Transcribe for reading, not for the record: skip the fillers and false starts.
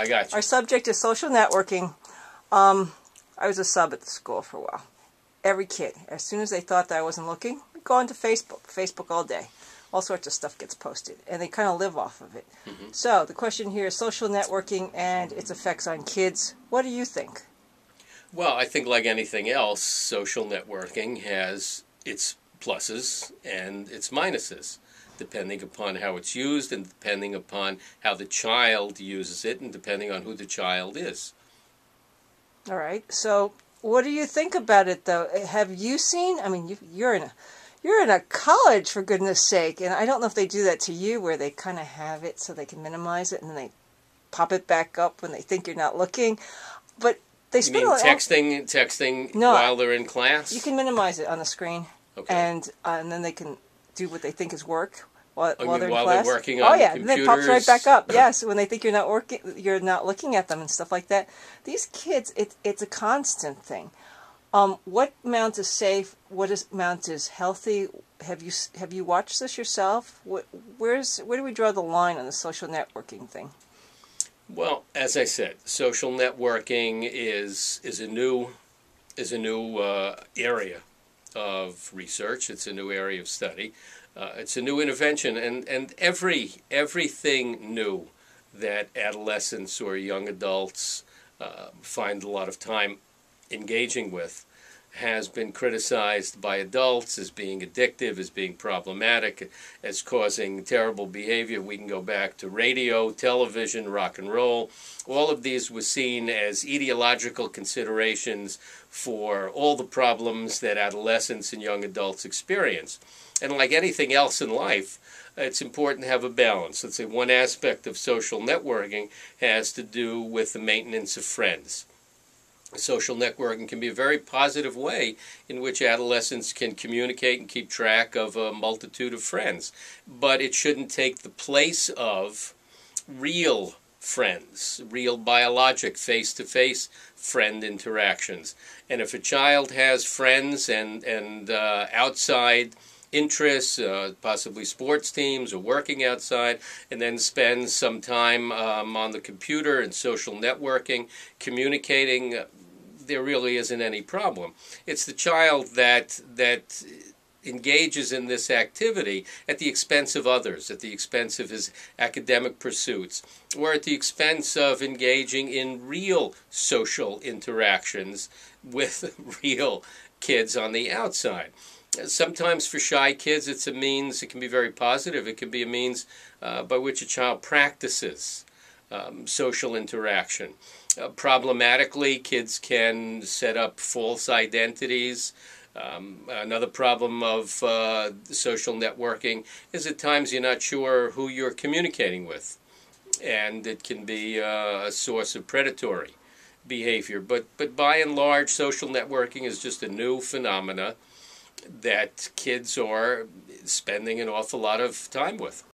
I got you. Our subject is social networking. I was a sub at the school for a while. Every kid, as soon as they thought that I wasn't looking, would go onto Facebook all day. All sorts of stuff gets posted, and they kind of live off of it. So the question here is social networking and its effects on kids. What do you think? Well, I think like anything else, social networking has its pluses and its minuses, depending upon how it's used and depending upon how the child uses it and depending on who the child is. All right. So what do you think about it, though? Have you seen? I mean, you're in a college, for goodness sake, and I don't know if they do that to you, where they kind of have it so they can minimize it and then they pop it back up when they think you're not looking. But they You spend mean a lot. texting No, while they're in class? You can minimize it on the screen, Okay. and then they can do what they think is work while Oh, you mean they're in while class. they're working on And then it pops right computers? back up. Yes, when they think you're not working, you're not looking at them and stuff like that. These kids, it's a constant thing. What amount is safe? What amount is healthy? Have you watched this yourself? Where do we draw the line on the social networking thing? Well, as I said, social networking is a new area of research. It's a new area of study. It's a new intervention, and everything new that adolescents or young adults find a lot of time engaging with has been criticized by adults as being addictive, as being problematic, as causing terrible behavior. We can go back to radio, television, rock and roll. All of these were seen as ideological considerations for all the problems that adolescents and young adults experience. And like anything else in life, it's important to have a balance. Let's say one aspect of social networking has to do with the maintenance of friends. Social networking can be a very positive way in which adolescents can communicate and keep track of a multitude of friends. But it shouldn't take the place of real friends, real biologic face-to-face friend interactions. And if a child has friends and outside interests, possibly sports teams or working outside, and then spends some time on the computer and social networking, communicating, there really isn't any problem. It's the child that engages in this activity at the expense of others, at the expense of his academic pursuits, or at the expense of engaging in real social interactions with real kids on the outside. Sometimes for shy kids it's a means, it can be very positive, it can be a means by which a child practices social interaction. Problematically, kids can set up false identities. Another problem of social networking is at times you're not sure who you're communicating with, and it can be a source of predatory behavior. But by and large, social networking is just a new phenomena that kids are spending an awful lot of time with.